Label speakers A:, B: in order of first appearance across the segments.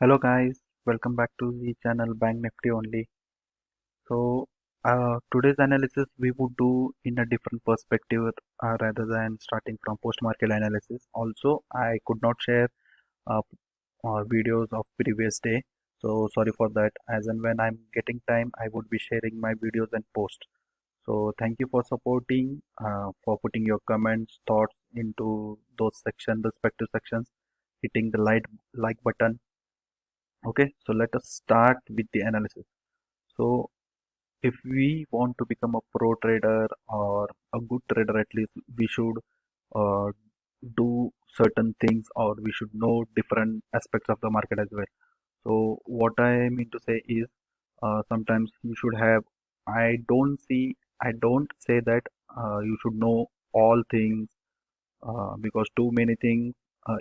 A: Hello guys, welcome back to the channel Banknifty only. Today's analysis we would do in a different perspective rather than starting from post-market analysis. Also, I could not share uh, videos of previous day, so sorry for that. As and when I'm getting time, I would be sharing my videos and post. So thank you for supporting, for putting your comments, thoughts into those sections, respective sections, hitting the like button. Okay, so let us start with the analysis. So, if we want to become a pro trader or a good trader, at least we should uh, do certain things or we should know different aspects of the market as well. So, what I mean to say is sometimes you should have, I don't say that you should know all things because too many things,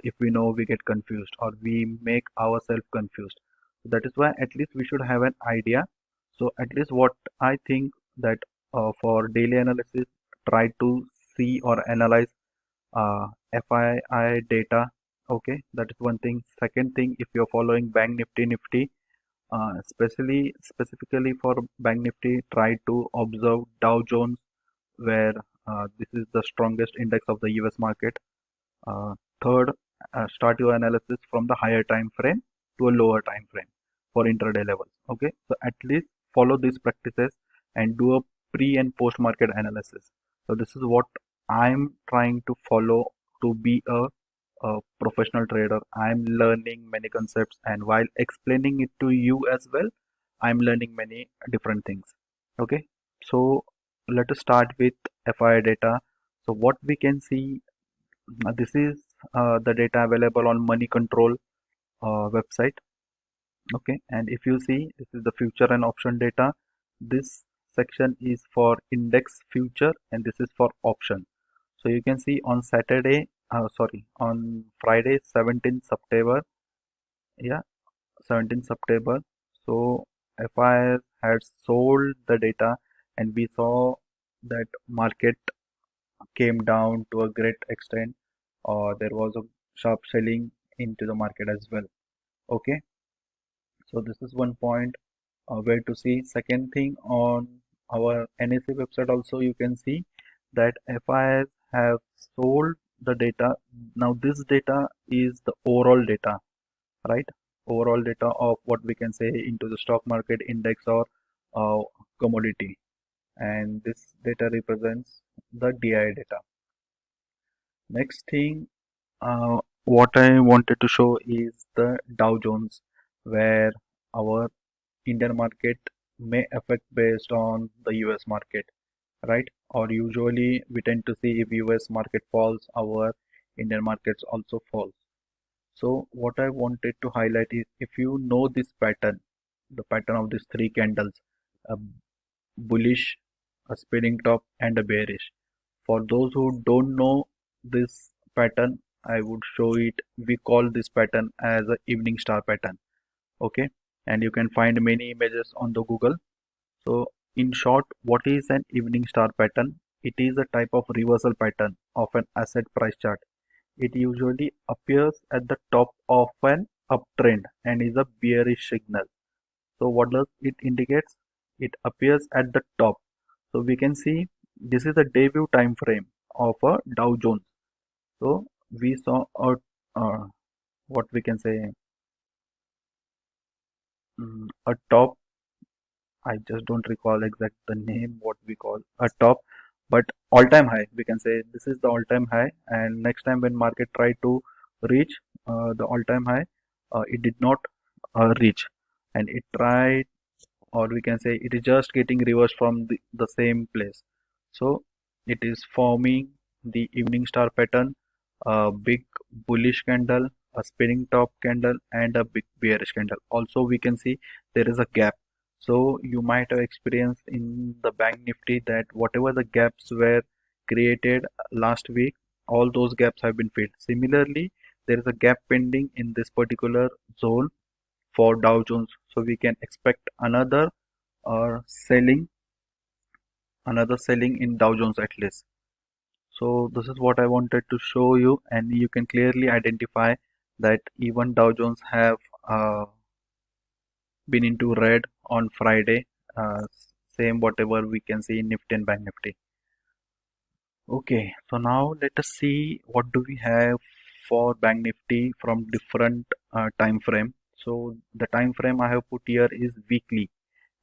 A: if we know, we get confused or we make ourselves confused. So that is why at least we should have an idea. So at least what I think that for daily analysis, try to see or analyze FII data. Okay, that is one thing. Second thing, if you're following Bank Nifty, specifically for Bank Nifty, try to observe Dow Jones, where this is the strongest index of the US market. uh, Third, start your analysis from the higher time frame to a lower time frame for intraday levels. Okay, so at least follow these practices and do a pre and post market analysis. So this is what I'm trying to follow to be a professional trader. I'm learning many concepts, and while explaining it to you as well, I'm learning many different things. Okay, so let us start with FI data. So what we can see, this is the data available on Money Control website. Okay, and if you see, this is the future and option data. This section is for index future, and this is for option. So you can see on on Friday, 17th September. Yeah, 17th September. So FIS had sold the data, and we saw that market came down to a great extent, or there was a sharp selling into the market as well. Okay, so this is one point where to see. Second thing, on our NSE website also you can see that FIs have sold the data. Now this data is the overall data, right? Overall data of what we can say into the stock market index or uh, commodity, and this data represents the DI data. Next thing, what I wanted to show is the Dow Jones, where our Indian market may affect based on the US market, right? Or usually we tend to see if US market falls, our Indian markets also falls. So what I wanted to highlight is, if you know this pattern, the pattern of these three candles, a bullish, a spinning top, and a bearish. For those who don't know this pattern, I would show it. We call this pattern as a evening star pattern. Okay, and you can find many images on the Google. So in short, what is an evening star pattern? It is a type of reversal pattern of an asset price chart. It usually appears at the top of an uptrend and is a bearish signal. So what does it indicates? It appears at the top. So we can see this is the day view time frame of a Dow Jones. So we saw uh, what we can say, a top. I just don't recall exact the name what we call a top, but all-time high. We can say this is the all-time high, and next time when market tried to reach the all-time high, it did not reach, and it tried, or we can say it is just getting reversed from the same place. So it is forming the evening star pattern, a big bullish candle, a spinning top candle, and a big bearish candle. Also we can see there is a gap. So you might have experienced in the Bank Nifty that whatever the gaps were created last week, all those gaps have been filled. Similarly, there is a gap pending in this particular zone for Dow Jones. So we can expect selling, another selling in Dow Jones at least. So this is what I wanted to show you, and you can clearly identify that even Dow Jones have been into red on Friday. Same whatever we can see in Nifty and Bank Nifty. Okay, so now let us see what do we have for Bank Nifty from different time frame. So the time frame I have put here is weekly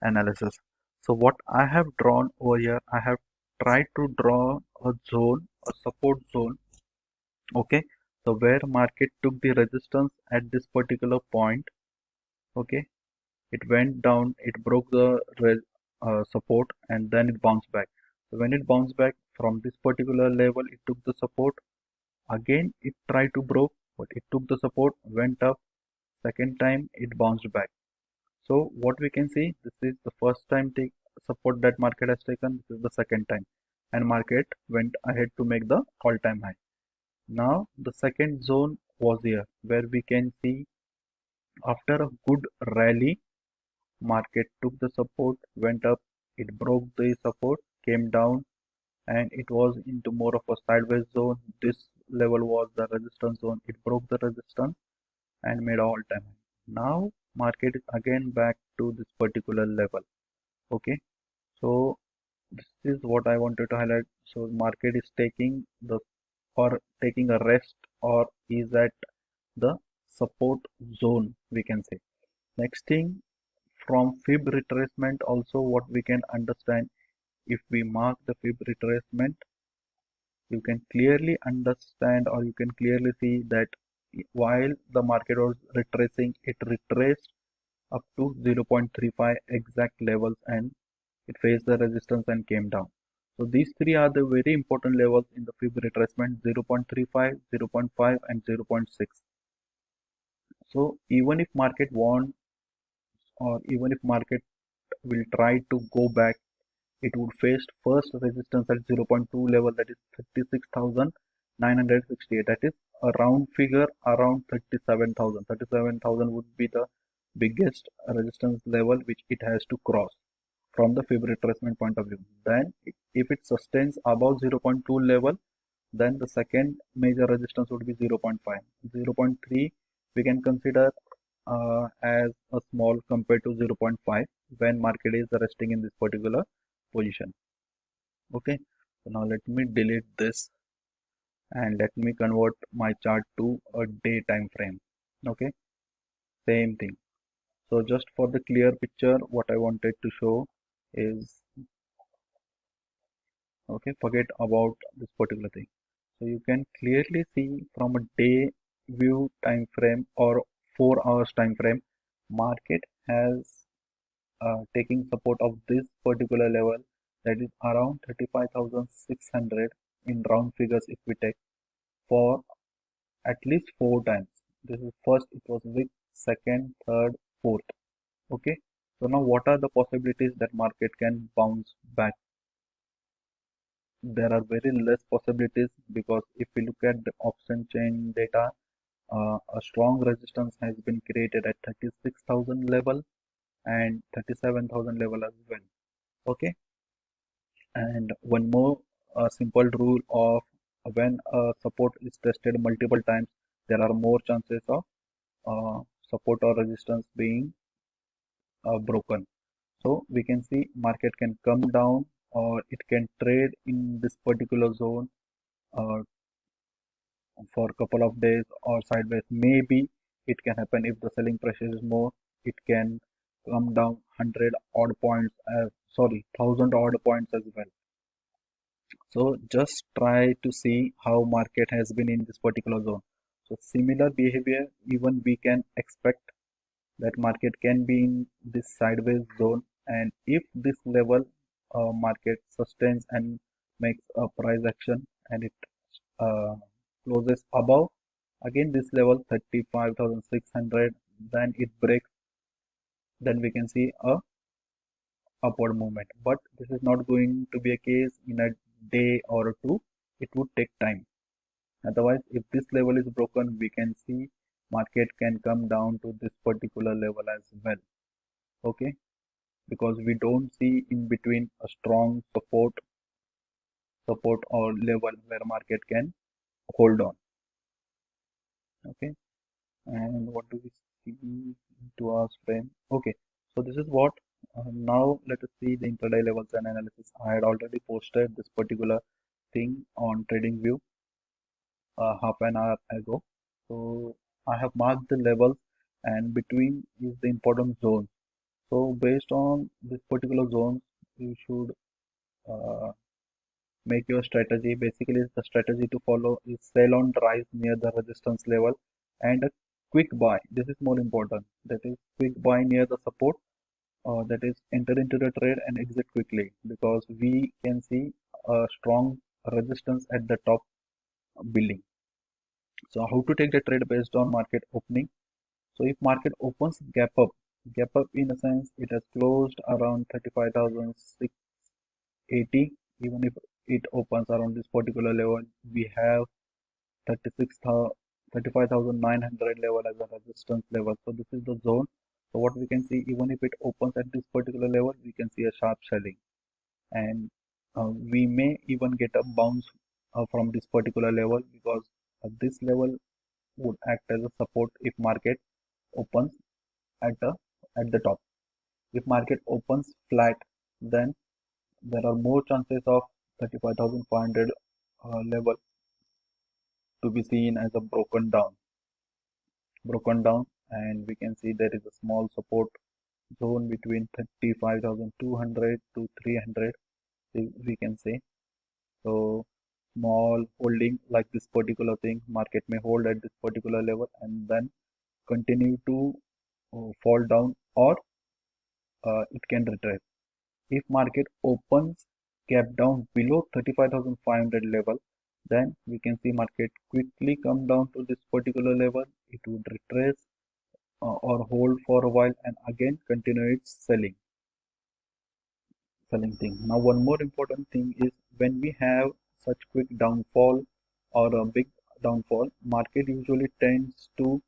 A: analysis. So what I have drawn over here, I have tried to draw a zone, a support zone. Okay, so where market took the resistance at this particular point. Okay, it went down, it broke the support, and then it bounced back. So when it bounced back from this particular level, it took the support. Again, it tried to broke, but it took the support, went up. Second time, it bounced back. So what we can see, this is the first time take support that market has taken. This is the second time, and market went ahead to make the all-time high. Now the second zone was here, where we can see after a good rally, market took the support, went up, it broke the support, came down, and it was into more of a sideways zone. This level was the resistance zone. It broke the resistance and made all time high. Now market is again back to this particular level. Okay, so this is what I wanted to highlight. So market is taking the or taking a rest or is at the support zone, we can say. Next thing, from fib retracement also what we can understand, if we mark the fib retracement, you can clearly understand or you can clearly see that while the market was retracing, it retraced up to 0.35 exact levels and it faced the resistance and came down. So these three are the very important levels in the fib retracement: 0.35, 0.5 and 0.6. So even if market wants or even if market will try to go back, it would face first resistance at 0.2 level, that is 36,968. That is a round figure around 37,000. 37,000 would be the biggest resistance level which it has to cross from the fib retracement point of view. Then if it sustains above 0.2 level, then the second major resistance would be 0.5. 0.3 we can consider as a small compared to 0.5 when market is resting in this particular position. Okay, so now let me delete this and let me convert my chart to a day time frame. Okay, same thing. So just for the clear picture, what I wanted to show is, okay, forget about this particular thing. So you can clearly see from a day view time frame or 4 hours time frame, market has taking support of this particular level, that is around 35,600 in round figures if we take, for at least 4 times. This is first, it was weak, second, third, fourth. Okay, so now what are the possibilities that market can bounce back? There are very less possibilities, because if we look at the option chain data, a strong resistance has been created at 36,000 level and 37,000 level as well. Okay, and one more simple rule of, when support is tested multiple times, there are more chances of support or resistance being broken. So we can see market can come down or it can trade in this particular zone uh, for a couple of days or sideways. Maybe it can happen if the selling pressure is more. It can come down 100 odd points, sorry, 1000 odd points as well. So just try to see how market has been in this particular zone. So similar behavior even we can expect, that market can be in this sideways zone, and if this level market sustains and makes a price action and it uh, closes above again this level 35,600, then it breaks, then we can see a upward movement. But this is not going to be a case in a day or two. It would take time. Otherwise, if this level is broken, we can see market can come down to this particular level as well. Okay, because we don't see in between a strong support or level where market can hold on. Okay, and what do we 2 hours frame. Okay, so this is what. Now let us see the intraday levels and analysis. I had already posted this particular thing on TradingView half an hour ago. So I have marked the levels, and between is the important zone. So based on this particular zone, you should uh, make your strategy. Basically, the strategy to follow is sell on rise near the resistance level and a quick buy. This is more important. That is quick buy near the support. That is enter into the trade and exit quickly, because we can see a strong resistance at the top building. So how to take the trade based on market opening? So if market opens gap up in a sense, it has closed around 35,680. Even if it opens around this particular level, we have 35,900 level as a resistance level. So this is the zone. So what we can see, even if it opens at this particular level, we can see a sharp selling, and we may even get a bounce from this particular level, because this level would act as a support if market opens at the top. If market opens flat, then there are more chances of 35,500 level to be seen as a broken down, and we can see there is a small support zone between 35,200 to 300, we can say. So small holding like this particular thing, market may hold at this particular level and then continue to fall down, or it can retrace. If market opens gap down below 35,500 level, then we can see market quickly come down to this particular level. It would retrace or hold for a while and again continue its selling thing. Now one more important thing is, when we have such quick downfall or a big downfall, market usually tends to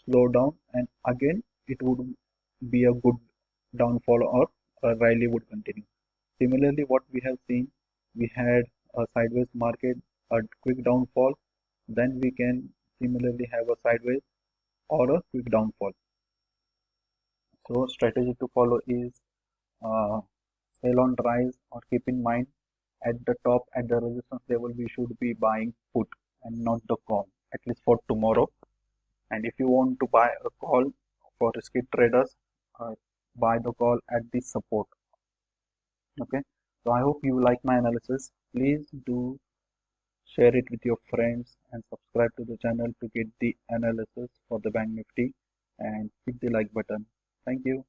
A: slow down, and again it would be a good downfall, or a rally would continue. Similarly, what we have seen, we had a sideways market, a quick downfall, then we can similarly have a sideways or a quick downfall. So strategy to follow is uh, sell on rise, or keep in mind at the top, at the resistance level, we should be buying put and not the call, at least for tomorrow. And if you want to buy a call for risky traders, uh, buy the call at the support. Okay, so I hope you like my analysis. Please do share it with your friends and subscribe to the channel to get the analysis for the Bank Nifty, and hit the like button. Thank you.